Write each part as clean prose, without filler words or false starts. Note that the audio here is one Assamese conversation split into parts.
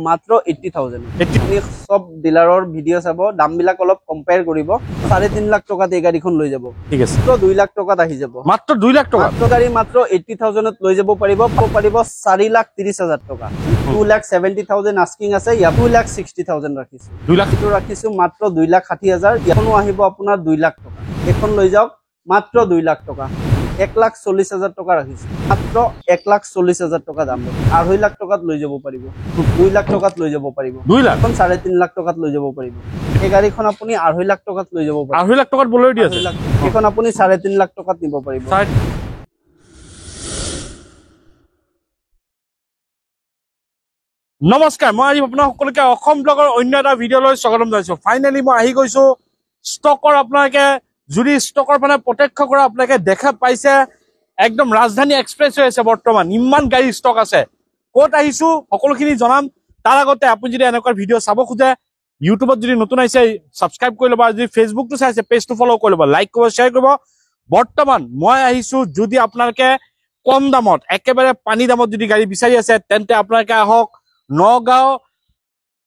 মাত্ৰ 80000 আপুনি সব ডিলাৰৰ ভিডিও চাব দামবিলাক অলপ কম্পেয়াৰ কৰিব 3.5 লাখ টকাত এই গাড়ীখন লৈ যাব ঠিক আছে তো 2 লাখ টকাত আহি যাব মাত্ৰ 2 লাখ টকা মাত্ৰ গাড়ী মাত্ৰ 80000 ত লৈ যাব পাৰিব 4,30,000 টকা 2,70,000 আস্কিং আছে ইয়া 2,60,000 ৰাখিছো 2 লাখ টো ৰাখিছো মাত্ৰ 2,60,000 ইয়ানো আহিব আপোনাৰ 2 লাখ টকা এখন লৈ যাওক মাত্ৰ 2 লাখ টকা 1,40,000 টকা ৰাখিছো মাত্ৰ 1,40,000 টকা দাম 2.5 লাখ টকাত লৈ যাব পাৰিব 2 লাখ টকাত লৈ যাব পাৰিব 2 লাখ এখন 3.5 লাখ টকাত লৈ যাব পাৰিব এই গাড়ীখন আপুনি 2.5 লাখ টকাত লৈ যাব পাৰিব 2.5 লাখ টকাত বলেৰ দি আছে এখন আপুনি 3.5 লাখ টকাত নিব পাৰিব নমস্কাৰ মই আজি আপোনাক সকলোকে অসম ব্লগৰ অন্য এটা ভিডিও লৈ স্বাগতম জনাইছো ফাইনালি মই আহি গৈছো ষ্টকৰ আপোনাকে যদি ষ্টকৰ মানে প্ৰত্যক্ষ কৰা আপোনাকে দেখা পাইছে একদম ৰাজধানী এক্সপ্ৰেছ হৈ আছে বৰ্তমান ইমান গাড়ী ষ্টক আছে ক'ত আহিছো সকলোখিনি জনাম তাৰ আগতে আপুনি যদি এনেকুৱা ভিডিও চাব খোজে ইউটিউবত যদি নতুন আহিছে সাবস্ক্ৰাইব কৰি ল'ব আৰু যদি ফেচবুকটো চাইছে পেজটো ফলো কৰি ল'ব লাইক কৰিব শ্বেয়াৰ কৰিব বৰ্তমান মই আহিছো যদি আপোনালোকে কম দামত একেবাৰে পানী দামত যদি গাড়ী বিচাৰি আছে তেন্তে আপোনালোকে আহক নগাঁও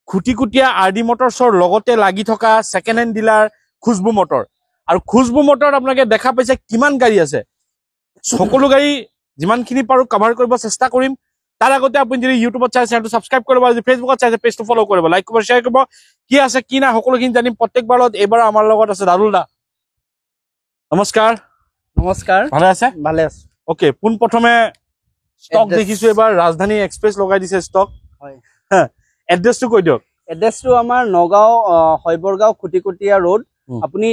খুটিকুটিয়া আৰডি মটৰছৰ লগতে লাগি থকা সেকেন্ড হেণ্ড ডিলাৰ খুশবু মটৰ আৰু খুশবু মটৰত আপোনালোকে দেখা পাইছে কিমান গাড়ী আছে সকলো গাড়ী যিমানখিনি পাৰো কভাৰ কৰিব চেষ্টা কৰিম তাৰ আগতে আপুনি যদি ইউটিউবত চাই চেনেলটো সাবস্ক্ৰাইব কৰিব আৰু ফেচবুকত চাই পেজটো ফলো কৰিব লাইক কৰিব শ্বেয়াৰ কৰিব কি আছে কি না সকলোখিনি জানিম প্ৰত্যেকবাৰত এইবাৰ আমাৰ লগত আছে দাৰুল দা নমস্কাৰ নমস্কাৰ ভালে আছে ভালে আছে ওকে পোন প্ৰথমে ষ্টক দেখিছো এবাৰ ৰাজধানী এক্সপ্ৰেছ লগাই দিছে ষ্টক হয় এড্ৰেছটো কৈ দিয়ক এড্ৰেছটো আমাৰ নগাঁও হৈবৰগাঁও খুটিকুটিয়া ৰোড আপুনি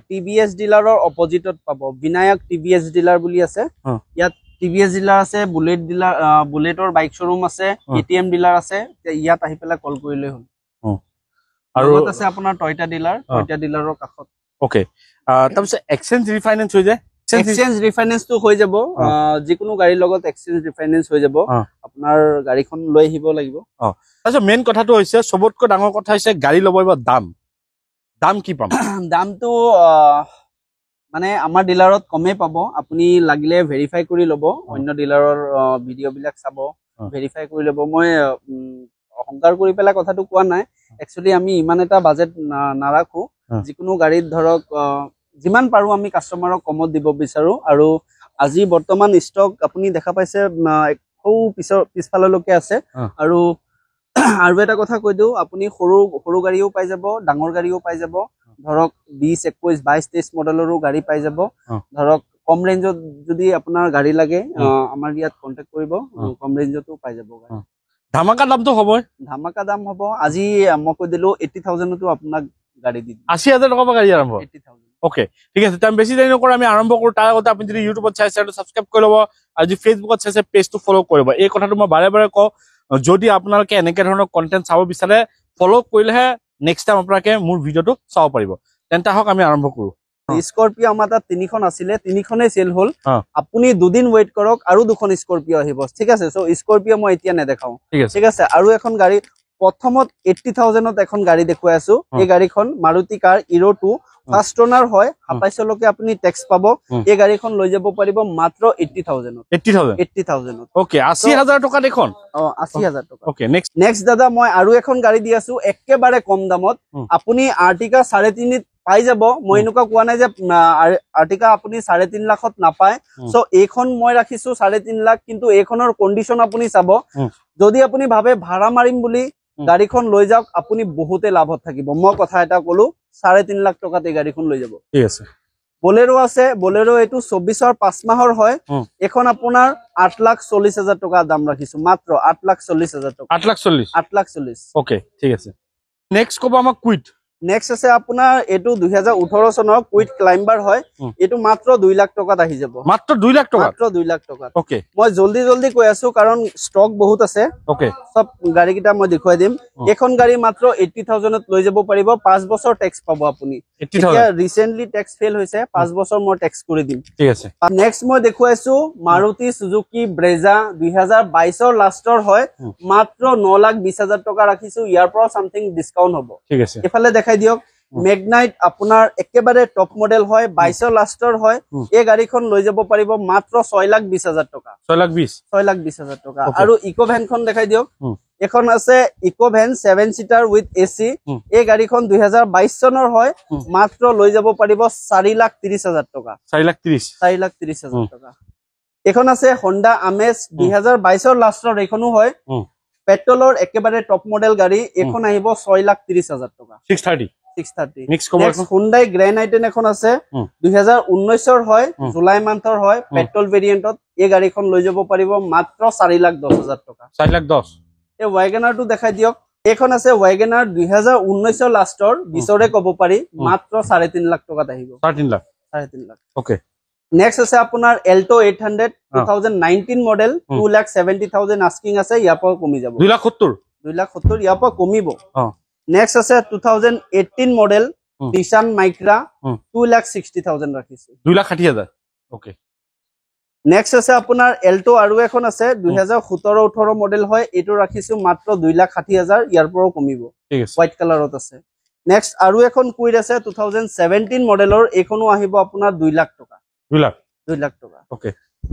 টিভিএছ ডিলাৰৰ অপজিটত পাব বিনায়ক টিভিএছ ডিলাৰ বুলি আছে ইয়াত টিভিএছ ডিলাৰ আছে বুলেট ডিলাৰ বুলেটৰ বাইক শ্বৰুম আছে এটিএম ডিলাৰ আছে ইয়াত আহি পেলাই কল কৰিলে হ'ল আৰু আছে আপোনাৰ টয়টা ডিলাৰৰ কাষত ওকে তাৰপিছত এক্সচেঞ্জ ৰিফাইনেন্স হৈ যায় এক্সচেঞ্জ ৰিফাইনেন্সটো হৈ যাব যিকোনো গাড়ীৰ লগত এক্সচেঞ্জ ৰিফাইনেন্স হৈ যাব আপোনাৰ গাড়ীখন লৈ আহিব লাগিব তাৰপিছত মেইন কথাটো হৈছে সবতকৈ ডাঙৰ কথা হৈছে গাড়ী ল'ব দাম দাম কি পাম দামটো মানে আমাৰ ডিলাৰত কমেই পাব আপুনি লাগিলে ভেৰিফাই কৰি ল'ব অন্য ডিলাৰৰ ভিডিঅ' বিলাক চাব ভেৰিফাই কৰি ল'ব মই অহংকাৰ কৰি পেলাই কথাটো কোৱা নাই একচুৱেলি আমি ইমান এটা বাজেট নাৰাখো যিকোনো গাড়ীত ধৰক যিমান পাৰো আমি কাষ্টমাৰক কমত দিব বিচাৰো আৰু আজি বৰ্তমান ষ্টক আপুনি দেখা পাইছে পিছফাললৈকে আছে আৰু আৰু এটা কথা কৈ দিও আপুনি সৰু গাড়ীও পাই যাব ডাঙৰ গাড়ীও পাই যাব ধৰক 20 21 22 23 মডেলৰো গাড়ী পাই যাব ধৰক কম ৰেঞ্জত যদি আপোনাৰ গাড়ী লাগে আমাৰ ইয়াত কন্টাক্ট কৰিব কম ৰেঞ্জতো পাই যাব গাড়ী ধামাকা দামটো হ'ব ধামাকা দাম হ'ব আজি মই কৈ দিলো 80000 তো আপোনাক গাড়ী দি 80000 টকা গাড়ী আৰম্ভ 80000 ওকে ঠিক আছে টাইম বেছি দেৰি নকৰা আমি আৰম্ভ কৰো তাৰ আগতে আপুনি যদি ইউটিউবত চাই চেনেলটো সাবস্ক্ৰাইব কৰি ল'ব আৰু যদি ফেচবুকত চাইছে পেজটো ফলো কৰিব এই কথাটো মই বাৰে বাৰে কওঁ যদি আপোনালোকে এনেকে ধৰণৰ কন্টেন্ট চাব বিচাৰে ফলো কৰিলেহে নেক্সট টাইম আপোনালোকে মোৰ ভিডিঅ'টো চাব পাৰিব তেন্তে হওক আমি আৰম্ভ কৰো স্কৰপিঅ আমাৰ তাত 3খন আছিলে 3খনেই চেল হ'ল আপুনি দুদিন ৱেইট কৰক আৰু দুখন স্কৰপিঅ আহিব ঠিক আছে সো স্কৰপিঅ মই এতিয়া নেদেখাও ঠিক আছে আৰু এখন গাড়ী প্ৰথমত 80000 ত এখন গাড়ী দেখুৱাই আছো এই গাড়ীখন মাৰুতি কাৰ ইৰো 2 ফাৰ্ষ্ট ওনাৰ হয় 27 লকে আপুনি ট্যাক্স পাব এই গাড়ীখন লৈ যাব পাৰিব মাত্ৰ 80000 ওকে 80000 টকা দেখোন 80000 টকা ওকে নেক্সট দাদা মই আৰু এখন গাড়ী দি আছো একেবাৰে কম দামত আপুনি আৰ্টিকা 3.5 পাই যাব মই এনেকুৱা কোৱা নাই যে আৰ্টিকা আপুনি 3.5 লাখত নাপায় সো এইখন মই ৰাখিছো 3.5 লাখ কিন্তু এইখনৰ কন্ডিশন আপুনি চাব যদি আপুনি ভাবে ভাড়া মাৰিম বুলি গাড়ীখন লৈ যাওক আপুনি বহুতে লাভত থাকিব মই কথা এটা কলো 3.5 লাখ টকাত এই গাড়ীখন লৈ যাব ঠিক আছে বলেৰো আছে বলেৰো এটো 24ৰ 5 মাহৰ হয় এখন আপোনাৰ 8,40,000 টকা দাম ৰাখিছো মাত্ৰ 8,40,000 টকা 8,40 ওকে ঠিক আছে নেক্সট কব আমাক কুইট নেক্সট আছে আপোনাৰ এটো 2018 চনৰ কুইট ক্লাইম্বাৰ হয় এটো মাত্ৰ 2 লাখ টকাত আহি যাব মাত্ৰ 2 লাখ টকা মাত্ৰ 2 লাখ টকা ওকে মই জলদি কৈ আছো কাৰণ ষ্টক বহুত আছে ওকে সব গাড়ী কিটা মই দেখুৱাই দিম এখন গাড়ী মাত্ৰ 80000 ত লৈ যাব পাৰিব 5 বছৰ ট্যাক্স পাব আপুনি এতিয়া ৰিসেন্টলি ট্যাক্স ফেল হৈছে 5 বছৰ মই ট্যাক্স কৰি দিম ঠিক আছে নেক্সট মই দেখুৱাইছো মাৰুতি সুজুকি ব্ৰেজা 2022ৰ লাষ্টৰ হয় মাত্ৰ 9,20,000 টকা ৰাখিছো ইয়াৰ পৰা সামথিং ডিসকাউন্ট হ'ব ঠিক আছে এফালে দেখাই দিয়ক মেগনাইট আপোনাৰ একেবাৰে টপ মডেল হয় 22ৰ লাষ্টৰ হয় এই গাড়ীখন লৈ যাব পাৰিব মাত্ৰ 6,20,000 টকা 6,20,000 টকা আৰু ইকো ভ্যানখন দেখাই দিয়ক এখন আছে ইকোভেন 7 সিটাৰ উইথ এসি এই গাড়ীখন 2022 চনৰ হয় মাত্ৰ লৈ যাব পাৰিব 4,30,000 টকা 4,30,000 টকা এখন আছে Honda Amaze 2022 ৰ লাষ্টৰ এইখনো হয় পেট্ৰলৰ একেবাৰে টপ মডেল গাড়ী এখন আহিব 6,30,000 টকা 630 নেক্সট Hyundai Grand i10 এখন আছে 2019 ৰ হয় জুলাই মান্থৰ হয় পেট্ৰল ভেৰিয়েন্টত এই গাড়ীখন লৈ যাব পাৰিব মাত্ৰ 4,10,000 টকা 4,10,000 এই WagonR টো দেখাই দিয়ক এখন আছে WagonR 2019 ৰ লাষ্টৰ বিচৰে ক'ব পাৰি মাত্ৰ 3.5 লাখ টকাত আহিব 3.5 লাখ ওকে নেক্সট আছে আপোনাৰ Alto 800 2019 মডেল 2,70,000 আস্কিং আছে ইয়াৰ পৰা কমি যাব 2,70,000 ইয়াৰ পৰা কমিব নেক্সট আছে 2018 মডেল Nissan Micra 2,60,000 ৰাখিছে 2,60,000 ওকে নেক্সট আছে আপোনাৰ Alto আৰু এখন আছে 2017-18 মডেল হয় এটো ৰাখিছো মাত্ৰ 2,60,000 ইয়াৰ পৰা কমিব ঠিক আছে হোৱাইট কালাৰত আছে নেক্সট আৰু এখন কুইড আছে 2017 মডেলৰ এখনো আহিব আপোনাৰ 2 লাখ টকা 2 লাখ টকা ওকে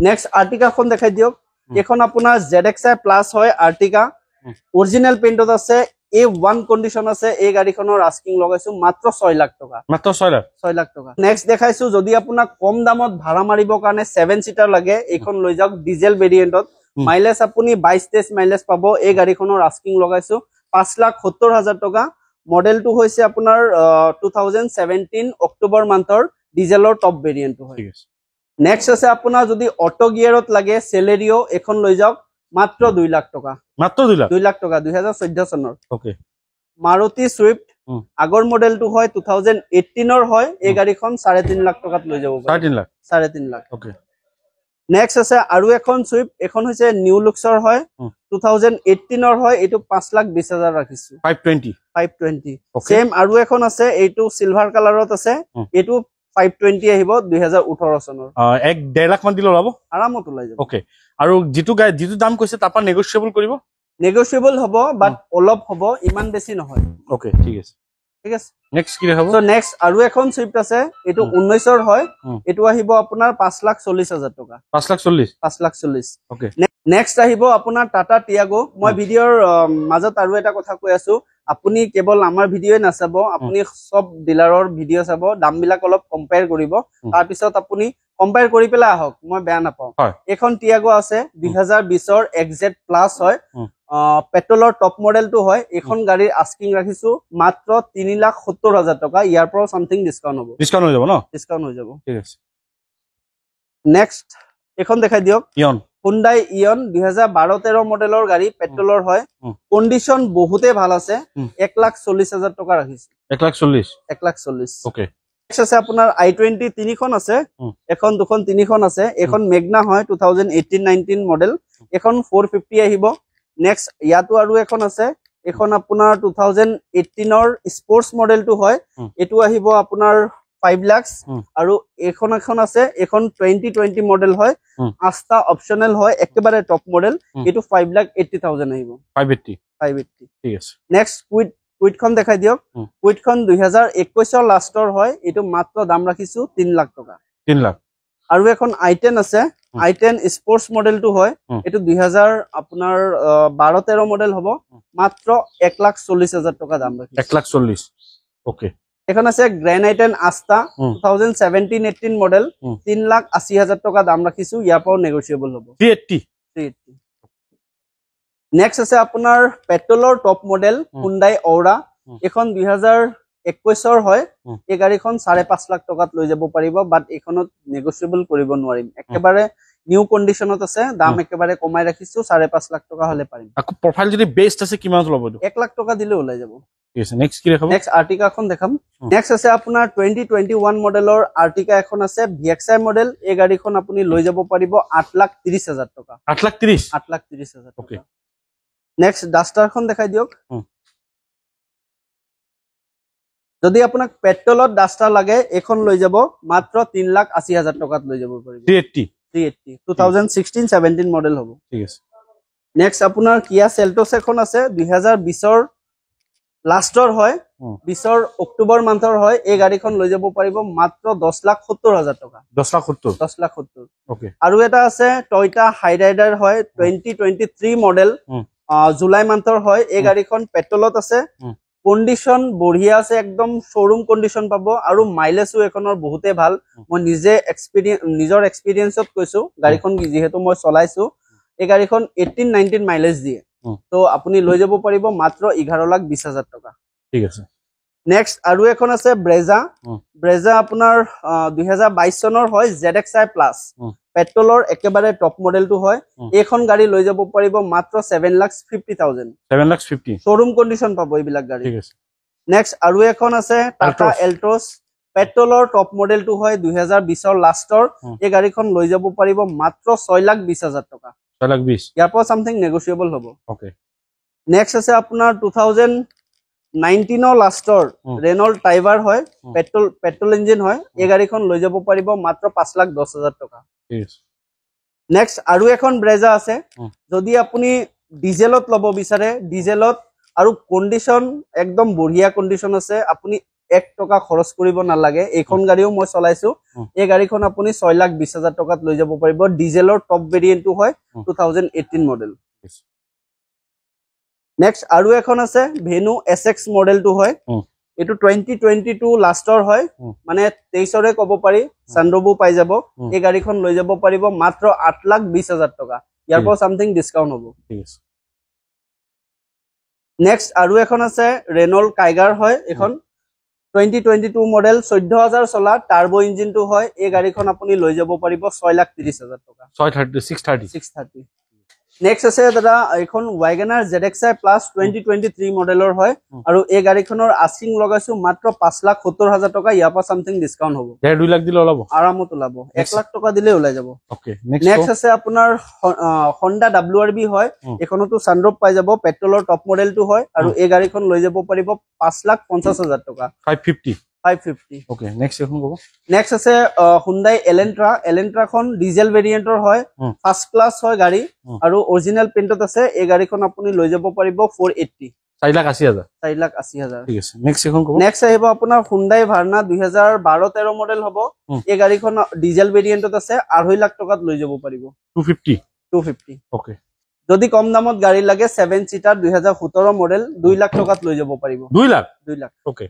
নেক্সট Artica খন দেখাই দিয়ক এখন আপোনাৰ ZXi প্লাস হয় Artica অৰিজিনাল পেইন্টত আছে A1 কন্ডিশন আছে এই গাড়ীখনৰ আস্কিং লগাইছো মাত্ৰ 6 লাখ টকা মাত্ৰ 6 লাখ টকা নেক্সট দেখাইছো যদি আপোনাক কম দামত ভাড়া মাৰিব কাৰণে 7 সিটাৰ লাগে এইখন লৈ যাওক ডিজেল ভেৰিয়েন্টত মাইলেজ আপুনি 22-23 মাইলেজ পাব এই গাড়ীখনৰ আস্কিং লগাইছো 5,70,000 টকা মডেলটো হৈছে আপোনাৰ 2017 অক্টোবৰ মান্থৰ ডিজেলৰ টপ ভেৰিয়েন্ট হয় ঠিক আছে নেক্সট আছে আপোনাৰ যদি অটো গিয়াৰত লাগে Celerio এখন লৈ যাওক মাত্ৰ 2 লাখ টকা মাত্ৰ 2 লাখ টকা 2014 চনৰ ওকে Maruti Swift আগৰ মডেলটো হয় 2018 ৰ হয় এই গাড়ীখন 3.5 লাখ টকাত লৈ যাব 3.5 লাখ ওকে নেক্সট আছে আৰু এখন Swift এখন হৈছে নিউ লুক্সৰ হয় 2018 ৰ হয় এটো 5,20,000 ৰাখিছো 520 সেম আৰু এখন আছে এইটো সিলভাৰ কালাৰত আছে এটো 520 আহিব 2018 চনৰ 1.5 লাখ মান দিলে ওলাব আৰামত ওলাই যাব ওকে আৰু যিটো দাম কৈছে তাপা নেগোশিয়েবল কৰিব নেগোশিয়েবল হ'ব বাট অলপ হ'ব ইমান বেছি নহয় ওকে ঠিক আছে নেক্সট কি হ'ব সো নেক্সট আৰু এখন Swift আছে এটো 19 ৰ হয় এটো আহিব আপোনাৰ 5,40,000 টকা 5,40 ওকে নেক্সট আহিব আপোনাৰ Tata Tiago মই ভিডিওৰ মাজত আৰু এটা কথা কৈ আছো আপুনি কেৱল আমাৰ ভিডিওয়ে নাচাব আপুনি সব ডিলাৰৰ ভিডিও চাব দামবিলাক অলপ কম্পেয়াৰ কৰিব তাৰ পিছত আপুনি কম্পেয়াৰ কৰি পেলাই আহক মই বেয়া নাপাও এখন Tiago আছে 2020 ৰ XZ প্লাস হয় পেট্ৰলৰ টপ মডেলটো হয় এখন গাড়ীৰ আস্কিং ৰাখিছো মাত্ৰ 3,70,000 টকা ইয়াৰ পৰা সামথিং ডিসকাউন্ট হৈ যাব ডিসকাউন্ট হৈ যাব ঠিক আছে নেক্সট এখন দেখাই দিয়ক Hyundai Ion 2012-13 মডেলৰ গাড়ী পেট্ৰলৰ হয় কন্ডিশন বহুতে ভাল আছে 1,40,000 টকা ৰাখিছো 1,40 ওকে নেক্সট আছে আপোনাৰ i20 তিনিখন আছে এখন দুখন তিনিখন আছে এখন Magna হয় 2018-19 মডেল এখন 450 আহিব নেক্সট ইয়াতো আৰু এখন আছে এখন আপোনাৰ 2018 ৰ স্পোৰ্টস মডেলটো হয় এটো আহিব আপোনাৰ 5 লাখ আৰু এখন আছে এখন 2020 মডেল হয় আস্থা অপশনাল হয় একেবাৰে টপ মডেল এটো 5,80,000 আহিব 580 ঠিক আছে নেক্সট কুইটখন দেখাই দিয়ক কুইটখন 2021 ৰ লাষ্টৰ হয় এটো মাত্ৰ দাম ৰাখিছো 3 লাখ টকা 3 লাখ আৰু এখন i10 আছে i10 স্পোৰ্টস মডেলটো হয় এটো 2000 আপোনাৰ 12-13 মডেল হ'ব মাত্ৰ 1,40,000 টকা দাম ৰাখিছো 1,40 ওকে এখন আছে Grand i10 Asta 2017-18 মডেল 3,80,000 টকা দাম ৰাখিছো ইয়াৰ পৰা নেগোশিয়েবল হ'ব 380 নেক্সট আছে আপোনাৰ পেট্ৰলৰ টপ মডেল Hyundai Aura এখন 2021 ৰ হয় এই গাড়ীখন 5.5 লাখ টকাত লৈ যাব পাৰিব বাট এখনত নেগোশিয়েবল কৰিব নোৱাৰিম একেবাৰে নিউ কন্ডিশনত আছে দাম একেবাৰে কমাই ৰাখিছো 5.5 লাখ টকা হলে পাৰিম আকো প্ৰফাইল যদি বেস্ট আছে কিমান ল'ব 1 লাখ টকা দিলে ওলাই যাব ঠিক আছে নেক্সট কি দেখাব নেক্সট Artica খন দেখাম নেক্সট আছে আপোনাৰ 2021 মডেলৰ Artica এখন আছে VXI মডেল এই গাড়ীখন আপুনি লৈ যাব পাৰিব 8,30,000 টকা 8,30,000 ওকে নেক্সট Duster খন দেখাই দিয়ক যদি আপোনাক পেট্ৰলত Duster লাগে এখন লৈ যাব মাত্ৰ 3,80,000 টকাত লৈ যাব পাৰিব 380 2016-17 মডেল হ'ব ঠিক আছে নেক্সট আপোনাৰ Kia Seltos এখন আছে 2020 ৰ লাষ্টৰ হয় 20 ৰ অক্টোবৰ মান্থৰ হয় এই গাড়ীখন লৈ যাব পাৰিব মাত্ৰ 10,70,000 টকা 10,70 ওকে আৰু এটা আছে Toyota Hyryder হয় 2023 মডেল জুলাই মান্থৰ হয় এই গাড়ীখন পেট্ৰলত আছে কন্ডিশন বঢ়িয়া আছে একদম শোৰুম কন্ডিশন পাব আৰু মাইলেজও এখনৰ বহুতে ভাল মই নিজে নিজৰ এক্সপেৰিয়েন্সত কৈছো গাড়ীখন যেহেতু মই চলাইছো এই গাড়ীখন 18-19 মাইলেজ দিয়ে তো আপুনি লৈ যাব পাৰিব মাত্ৰ 11,20,000 টকা ঠিক আছে নেক্সট আৰু এখন আছে ব্ৰেজা আপোনাৰ 2022 চনৰ হয় ZXi প্লাস পেট্ৰলৰ একেবাৰে টপ মডেলটো হয় এইখন গাড়ী লৈ যাব পাৰিব মাত্ৰ 7,50,000 7,50,000 শোৰুম কন্ডিশন পাব এইবিলাক গাড়ী ঠিক আছে নেক্সট আৰু এখন আছে টাটা এল্ট্ৰছ পেট্ৰলৰ টপ মডেলটো হয় 2020 ৰ লাষ্টৰ এই গাড়ীখন লৈ যাব পাৰিব মাত্ৰ 6,20,000 টকা 6,20,000 ইয়াৰ পৰা সামথিং নেগোশিয়েবল হ'ব ওকে নেক্সট আছে আপোনাৰ 2019 ৰ লাষ্টৰ ৰেনল্ট টাইভাৰ হয় পেট্ৰল ইঞ্জিন হয় এই গাড়ীখন লৈ যাব পাৰিব মাত্ৰ 5,10,000 টকা নেক্সট আৰু এখন ব্ৰেজা আছে যদি আপুনি ডিজেলত ল'ব বিচাৰে ডিজেলত আৰু কন্ডিশন একদম বঢ়িয়া কন্ডিশন আছে আপুনি 1 টকা খৰচ কৰিব নালাগে এইখন গাড়ীও মই চলাইছো এই গাড়ীখন আপুনি 6,20,000 টকাত লৈ যাব পাৰিব ডিজেলৰ টপ ভেৰিয়েন্টটো হয় 2018 মডেল নেক্সট আৰু এখন আছে ভেনু SX মডেলটো হয় এটো 2022 লাষ্টৰ হয় মানে 23 ৰে ক'ব পাৰি সানৰোবো পাই যাব এই গাড়ীখন লৈ যাব পাৰিব মাত্ৰ 8,20,000 টকা ইয়াৰ পৰা সামথিং ডিসকাউন্ট হ'ব ঠিক আছে নেক্সট আৰু এখন আছে ৰেনল্ট কাইগাৰ হয় এখন 2022 মডেল 14,000 চলা টাৰ্বো ইঞ্জিনটো হয় এই গাড়ীখন আপুনি লৈ যাব পাৰিব 6,30,000 টকা 630 নেক্সট আছে দাদা এখন ওয়াগনাৰ ZXi প্লাস 2023 মডেলৰ হয় আৰু এই গাড়ীখনৰ আস্কিং লগাইছো মাত্ৰ 5,70,000 টকা ইয়াৰ পৰা সামথিং ডিসকাউন্ট হ'ব 2 লাখ দিলে ওলাব আৰামত ওলাব 1 লাখ টকা দিলে ওলাই যাব ওকে নেক্সট আছে আপোনাৰ Honda WRV হয় এখনতো সানৰুফ পাই যাব পেট্ৰলৰ টপ মডেলটো হয় আৰু এই গাড়ীখন লৈ যাব পাৰিব 5,50,000 টকা 550 ওকে নেক্সট এখন কব নেক্সট আছে Hyundai Elantra খন ডিজেল ভেৰিয়েন্টৰ হয় ফাৰ্স্ট ক্লাস হয় গাড়ী আৰু অৰিজিনাল প্ৰিন্টত আছে এই গাড়ীখন আপুনি লৈ যাব পাৰিব 480 4,80,000 ঠিক আছে নেক্সট এখন কব নেক্সট আহিব আপোনাৰ Hyundai Verna 2012-13 মডেল হ'ব এই গাড়ীখন ডিজেল ভেৰিয়েন্টত আছে 2.5 লাখ টকাত লৈ যাব পাৰিব 250 ওকে যদি কম দামত গাড়ী লাগে 7 সিটাৰ 2017 মডেল 2 লাখ টকাত লৈ যাব পাৰিব 2 লাখ ওকে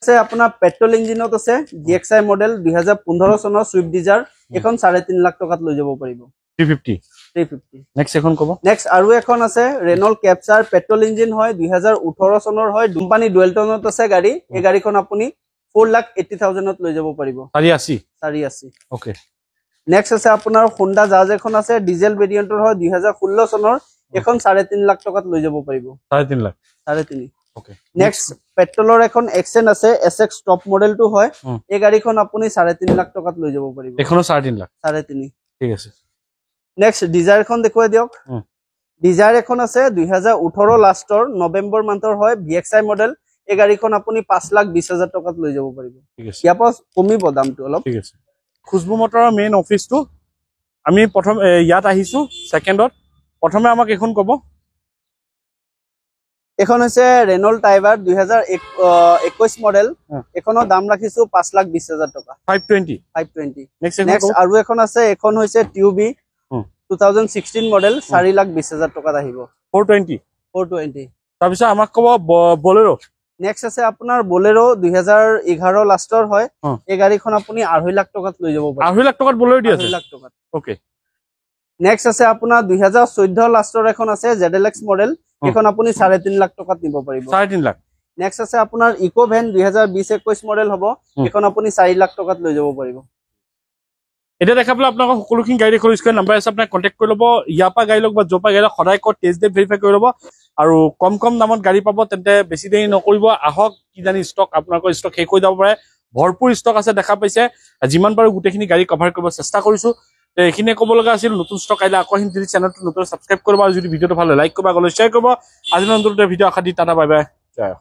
আছে আপোনাৰ পেট্ৰল ইঞ্জিনত আছে GXi মডেল 2015 চনৰ সুইফট ডিজাৰ এখন 3.5 লাখ টকাত লৈ যাব পাৰিব 350 নেক্সট এখন কব নেক্সট আৰু এখন আছে ৰেনল্ট কেপচাৰ পেট্ৰল ইঞ্জিন হয় 2018 চনৰ হয় কোম্পানী ডুৱেলটনত আছে গাড়ী এই গাড়ীখন আপুনি 4,80,000 ত লৈ যাব পাৰিব 480 ওকে নেক্সট আছে আপোনাৰ Honda Jazz এখন আছে ডিজেল ভেৰিয়েন্টৰ হয় 2016 চনৰ এখন 3.5 লাখ টকাত লৈ যাব পাৰিব 3.5 লাখ 3.5 ওকে নেক্সট পেট্ৰলৰ এখন এক্সেন আছে SX টপ মডেলটো হয় এই গাড়ীখন আপুনি 3.5 লাখ টকাত লৈ যাব পাৰিব এখনো 3.5 লাখ 3.5 ঠিক আছে নেক্সট ডিজায়াৰ এখন দেখুৱাই দিয়ক ডিজায়াৰ এখন আছে 2018 লাষ্টৰ নৱেম্বৰ মান্থৰ হয় VXi মডেল এই গাড়ীখন আপুনি 5,20,000 টকাত লৈ যাব পাৰিব ঠিক আছে ইয়াৰ পৰা কমিব দামটো অলপ ঠিক আছে খুশবু মটৰৰ মেইন অফিসটো আমি প্ৰথম ইয়াত আহিছো সেকেন্ডত প্ৰথমে আমাক এখন কব এখন হৈছে ৰেনল্ট টাইভাৰ 2021 মডেল এখনৰ দাম ৰাখিছো 5,20,000 টকা 520 নেক্সট আৰু এখন আছে এখন হৈছে টিউবি 2016 মডেল 4,20,000 টকাত আহিব 420 তাৰপিছত আমাক কব বলেৰো নেক্সট আছে আপোনাৰ বলেৰো 2011 লাষ্টৰ হয় এই গাড়ীখন আপুনি 2.5 লাখ টকাত লৈ যাব পাৰিব 2.5 লাখ টকাত বলেৰো দি আছে 2.5 লাখ টকাত ওকে নেক্সট আছে আপোনাৰ 2014 লাষ্টৰ এখন আছে ZLX মডেল এখন আপুনি 3.5 লাখ টকাত নিব পাৰিব 3.5 লাখ নেক্সট আছে আপোনাৰ ইকো ভেন 2020-21 মডেল হ'ব এখন আপুনি 4 লাখ টকাত লৈ যাব পাৰিব এটা দেখা পালে আপোনাক সকলোখিনি গাড়ী দেখুৱাই স্ক্ৰীন নাম্বাৰ আছে আপোনাক কন্টাক্ট কৰি ল'ব ইয়াৰ পৰা গাড়ী লওক বা য'ৰ পৰা গাড়ী সদায় কত টেষ্ট ড্ৰাইভ ভেৰিফাই কৰি ল'ব আৰু কম দামত গাড়ী পাব তেন্তে বেছি দেৰি নকৰিব আহক কি জানি ষ্টক আপোনালোকৰ ষ্টক শেষ হৈ যাব পাৰে ভৰপুৰ ষ্টক আছে দেখা পাইছে যিমান পাৰো গোটেইখিনি গাড়ী কভাৰ কৰিব চেষ্টা কৰিছো এইখিনিয়ে ক'ব লগা আছিল নতুন ষ্টক আহিলে আকৌ হিন্দি চেনেলটো নতুন সাবস্ক্ৰাইব কৰিব আৰু যদি ভিডিঅ'টো ভাল লাগে লাইক কৰিব আগলৈ শ্বেয়াৰ কৰিব আজি নতুন ভিডিঅ' আশা দি টাটা বাই বাই জয়